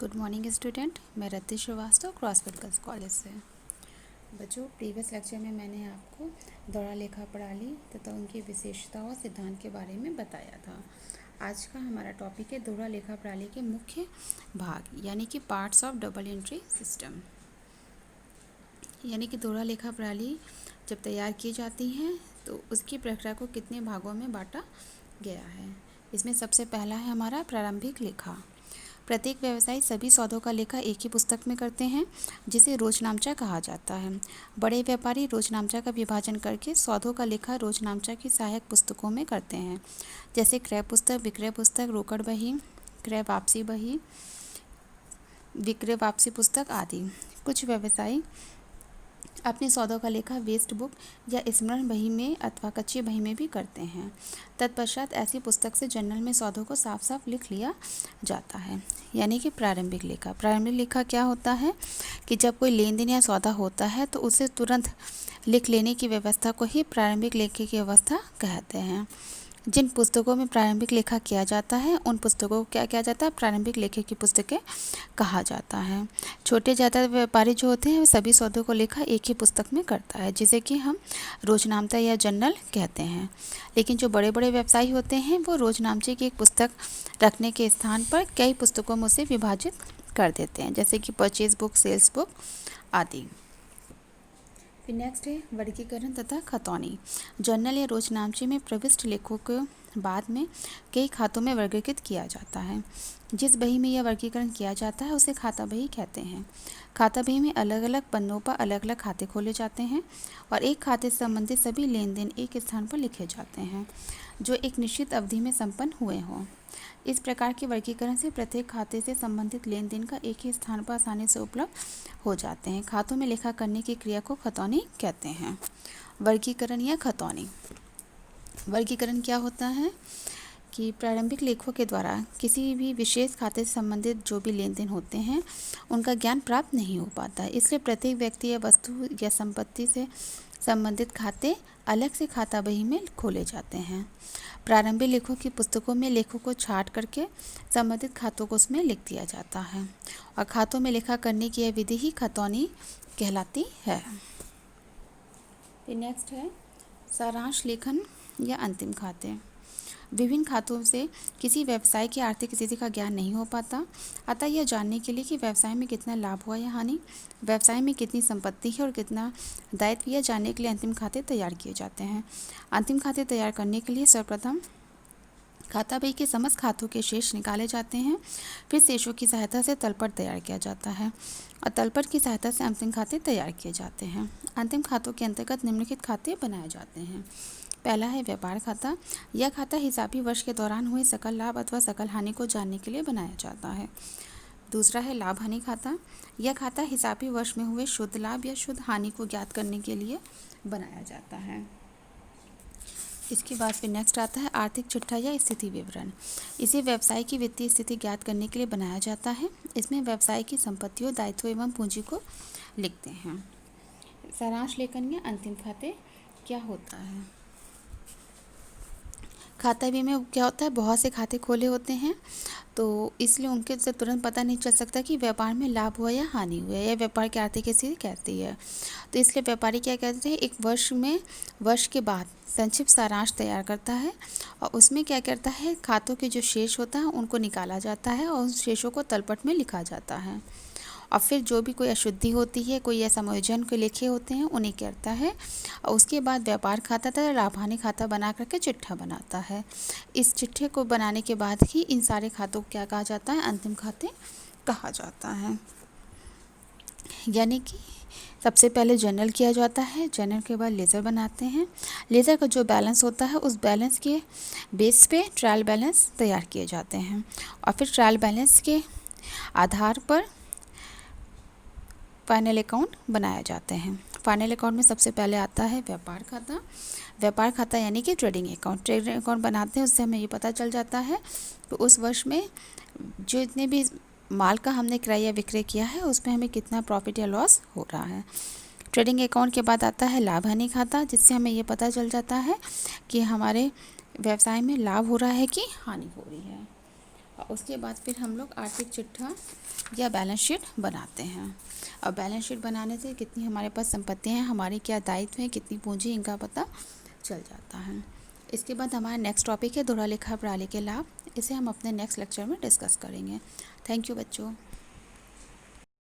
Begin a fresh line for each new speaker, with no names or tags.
Good morning student, मैं रति Srivastava CrossFit girls college से। बच्चों, प्रीवियस लेक्चर में मैंने आपको दोहरा लेखा प्रणाली तथा उनकी विशेषताओं और सिद्धांत के बारे में बताया था। आज का हमारा टॉपिक है दोहरा लेखा प्रणाली के मुख्य भाग यानी कि parts of double entry system. यानी कि दोहरा लेखा प्रणाली जब तैयार की जाती है तो उसकी प्रक्रिया को कितने भागों में बांटा गया है। इसमें सबसे पहला है हमारा प्रारंभिक लेखा। प्रत्येक व्यवसायी सभी सौदों का लेखा एक ही पुस्तक में करते हैं जिसे रोजनामचा कहा जाता है। बड़े व्यापारी रोजनामचा का विभाजन करके सौदों का लेखा रोजनामचा की सहायक पुस्तकों में करते हैं, जैसे क्रय पुस्तक, विक्रय पुस्तक, रोकड़ बही, क्रय वापसी बही, विक्रय वापसी पुस्तक आदि। कुछ व्यवसायी अपने सौदों का लेखा वेस्ट बुक या स्मरण बही में अथवा कच्ची बही में भी करते हैं। तत्पश्चात ऐसी पुस्तक से जर्नल में सौदों को साफ साफ लिख लिया जाता है। यानी कि प्रारंभिक लेखा। प्रारंभिक लेखा क्या होता है कि जब कोई लेन देन या सौदा होता है तो उसे तुरंत लिख लेने की व्यवस्था को ही प्रारंभिक लेखे की व्यवस्था कहते हैं। जिन पुस्तकों में प्रारंभिक लेखा किया जाता है उन पुस्तकों को क्या किया जाता है, प्रारंभिक लेखे की पुस्तकें कहा जाता है। छोटे ज़्यादा व्यापारी जो होते हैं वे सभी सौदों को लेखा एक ही पुस्तक में करता है, जिसे कि हम रोजनामचा या जर्नल कहते हैं। लेकिन जो बड़े बड़े व्यवसायी होते हैं वो रोजनामचे की एक पुस्तक रखने के स्थान पर कई पुस्तकों में उसे विभाजित कर देते हैं, जैसे कि परचेज बुक, सेल्स बुक आदि। फिर नेक्स्ट है वर्गीकरण तथा खतौनी। जर्नल या रोजनामचे में प्रविष्ट लेखों को बाद में कई खातों में वर्गीकृत किया जाता है। जिस बही में यह वर्गीकरण किया जाता है उसे खाता बही कहते हैं। खाता बही में अलग अलग पन्नों पर अलग अलग खाते खोले जाते हैं और एक खाते से संबंधित सभी लेन देन एक स्थान पर लिखे जाते हैं जो एक निश्चित अवधि में संपन्न हुए हों। इस प्रकार के वर्गीकरण से प्रत्येक खाते से संबंधित लेन देन का एक ही स्थान पर आसानी से उपलब्ध हो जाते हैं। खातों में लेखा करने की क्रिया को खतौनी कहते हैं। वर्गीकरण या खतौनी। वर्गीकरण क्या होता है कि प्रारंभिक लेखों के द्वारा किसी भी विशेष खाते से संबंधित जो भी लेन देन होते हैं उनका ज्ञान प्राप्त नहीं हो पाता है, इसलिए प्रत्येक व्यक्ति या वस्तु या संपत्ति से संबंधित खाते अलग से खाता बही में खोले जाते हैं। प्रारंभिक लेखों की पुस्तकों में लेखों को छांट करके संबंधित खातों को उसमें लिख दिया जाता है और खातों में लेखा करने की यह विधि ही खतौनी कहलाती है। फिर नेक्स्ट है सारांश लेखन या अंतिम खाते। विभिन्न खातों से किसी व्यवसाय की आर्थिक स्थिति का ज्ञान नहीं हो पाता, अतः यह जानने के लिए कि व्यवसाय में कितना लाभ हुआ या हानि, व्यवसाय में कितनी संपत्ति है और कितना दायित्व, यह जानने के लिए अंतिम खाते तैयार किए जाते हैं। अंतिम खाते तैयार करने के लिए सर्वप्रथम खाता बही के समस्त खातों के शेष निकाले जाते हैं, फिर शेषों की सहायता से तलपट तैयार किया जाता है और तलपट की सहायता से अंतिम खाते तैयार किए जाते हैं। अंतिम खातों के अंतर्गत निम्नलिखित खाते बनाए जाते हैं। पहला है व्यापार खाता। यह खाता हिसाबी वर्ष के दौरान हुए सकल लाभ अथवा सकल हानि को जानने के लिए बनाया जाता है। दूसरा है लाभ हानि खाता। यह खाता हिसाबी वर्ष में हुए शुद्ध लाभ या शुद्ध हानि को ज्ञात करने के लिए बनाया जाता है। इसके बाद फिर नेक्स्ट आता है आर्थिक चिट्ठा या स्थिति विवरण। इसे व्यवसाय की वित्तीय स्थिति ज्ञात करने के लिए बनाया जाता है। इसमें व्यवसाय की संपत्तियों, दायित्व एवं पूंजी को लिखते हैं। सारांश लेखन या अंतिम खाते क्या होता है। खाता बही में क्या होता है, बहुत से खाते खोले होते हैं तो इसलिए उनके से तुरंत पता नहीं चल सकता कि व्यापार में लाभ हुआ या हानि हुआ है या व्यापार की आर्थिक स्थिति कैसी है। तो इसलिए व्यापारी क्या कहते हैं, एक वर्ष के बाद संक्षिप्त सारांश तैयार करता है और उसमें क्या करता है, खातों के जो शेष होता है उनको निकाला जाता है और उस शेषों को तलपट में लिखा जाता है और फिर जो भी कोई अशुद्धि होती है, कोई समायोजन के लेखे होते हैं उन्हें करता है और उसके बाद व्यापार खाता तथा लाभ हानि खाता बना करके चिट्ठा बनाता है। इस चिट्ठे को बनाने के बाद ही इन सारे खातों को क्या कहा जाता है, अंतिम खाते कहा जाता है। यानी कि सबसे पहले जर्नल किया जाता है, जर्नल के बाद लेज़र बनाते हैं। लेज़र का जो बैलेंस होता है उस बैलेंस के बेस पे ट्रायल बैलेंस तैयार किए जाते हैं और फिर ट्रायल बैलेंस के आधार पर फाइनल अकाउंट बनाया जाते हैं। फाइनल अकाउंट में सबसे पहले आता है व्यापार खाता। व्यापार खाता यानी कि ट्रेडिंग अकाउंट। ट्रेडिंग अकाउंट बनाते हैं, उससे हमें ये पता चल जाता है कि उस वर्ष में जो इतने भी माल का हमने क्रय या विक्रय किया है उसमें हमें कितना प्रॉफिट या लॉस हो रहा है। ट्रेडिंग अकाउंट के बाद आता है लाभ हानि खाता, जिससे हमें ये पता चल जाता है कि हमारे व्यवसाय में लाभ हो रहा है कि हानि हो रही है। और उसके बाद फिर हम लोग आर्थिक चिट्ठा या बैलेंस शीट बनाते हैं। और बैलेंस शीट बनाने से कितनी हमारे पास संपत्तियाँ हैं, हमारे क्या दायित्व हैं, कितनी पूंजी, इनका पता चल जाता है। इसके बाद हमारा नेक्स्ट टॉपिक है दोहरा लेखा प्रणाली के लाभ। इसे हम अपने नेक्स्ट लेक्चर में डिस्कस करेंगे। थैंक यू बच्चों।